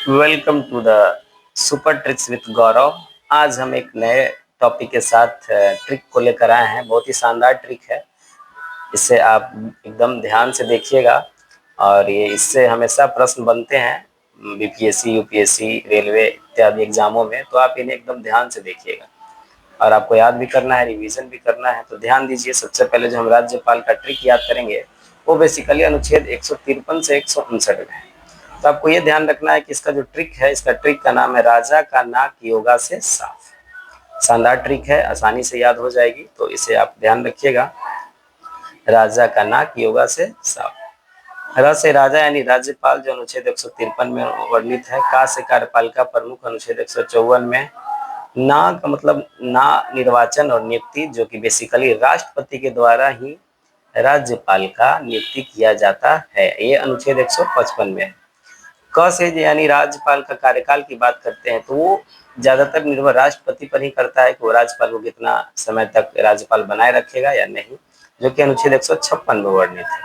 Welcome to the super tricks with Gaurav. आज हम एक नए टॉपिक के साथ ट्रिक को लेकर आए हैं। बहुत ही शानदार ट्रिक है। इसे आप एकदम ध्यान से देखिएगा और ये इससे हमेशा प्रश्न बनते हैं बीपीएससी, यूपीएससी, रेलवे इत्यादि एग्जामों में। तो आप इन्हें एकदम ध्यान से देखिएगा और आपको याद भी करना है, रिवीजन भी करना है। तो ध्यान दीजिए। सबसे पहले जो हम राज्यपाल का ट्रिक याद करेंगे वो बेसिकली अनुच्छेद 153 से 159 में है। तो आपको ये ध्यान रखना है कि इसका जो ट्रिक है, इसका ट्रिक का नाम है राजा का नाक योगा से साफ। शानदार ट्रिक है, आसानी से याद हो जाएगी, तो इसे आप ध्यान रखिएगा। राजा का नाक योगा से साफ। र से राजा यानी राज्यपाल जो अनुच्छेद 153 में वर्णित है। का से कार्यपालिका प्रमुख अनुच्छेद 154 में। ना का मतलब ना निर्वाचन और नियुक्ति, जो कि बेसिकली राष्ट्रपति के द्वारा ही राज्यपाल का नियुक्ति किया जाता है, ये अनुच्छेद 155 में है। क से यानी राज्यपाल का कार्यकाल की बात करते हैं तो वो ज्यादातर निर्भर राष्ट्रपति पर ही करता है कि वो राज्यपाल को कितना समय तक राज्यपाल बनाए रखेगा या नहीं, जो कि अनुच्छेद 156 में वर्णित है।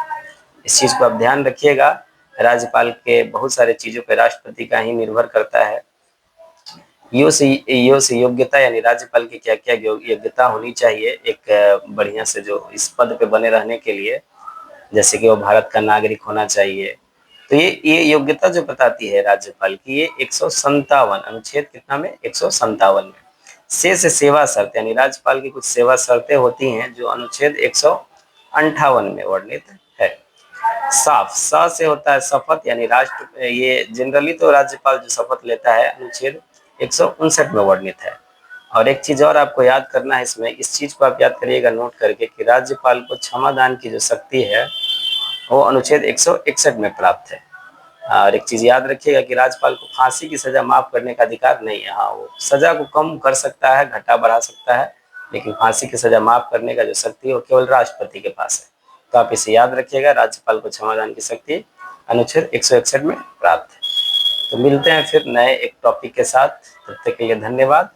इस चीज को आप ध्यान रखिएगा। राज्यपाल के बहुत सारे चीजों पर राष्ट्रपति का ही निर्भर करता है। यो से योग्यता यानी राज्यपाल की क्या क्या योग्यता होनी चाहिए एक बढ़िया से जो इस पद पे बने रहने के लिए, जैसे कि वो भारत का नागरिक होना चाहिए। तो ये योग्यता जो बताती है राज्यपाल की, ये 157 अनुच्छेद कितना में 157 में। से सेवा शर्त यानी राज्यपाल की कुछ सेवा शर्तें होती हैं जो अनुच्छेद 158 में वर्णित है। साफ स से होता है शपथ यानी राष्ट्र, ये जनरली तो राज्यपाल जो शपथ लेता है अनुच्छेद 159 में वर्णित है। और एक चीज और आपको याद करना है इसमें, इस चीज को आप याद करिएगा नोट करके कि राज्यपाल को क्षमा दान की जो शक्ति है वो अनुच्छेद 161 में प्राप्त है। और एक चीज याद रखिएगा कि राज्यपाल को फांसी की सजा माफ करने का अधिकार नहीं है। हाँ, वो सजा को कम कर सकता है, घटा बढ़ा सकता है, लेकिन फांसी की सजा माफ करने का जो शक्ति है वो केवल राष्ट्रपति के पास है। तो आप इसे याद रखिएगा, राज्यपाल को क्षमादान की शक्ति अनुच्छेद 161 में प्राप्त है। तो मिलते हैं फिर नए एक टॉपिक के साथ। तब तक के लिए धन्यवाद।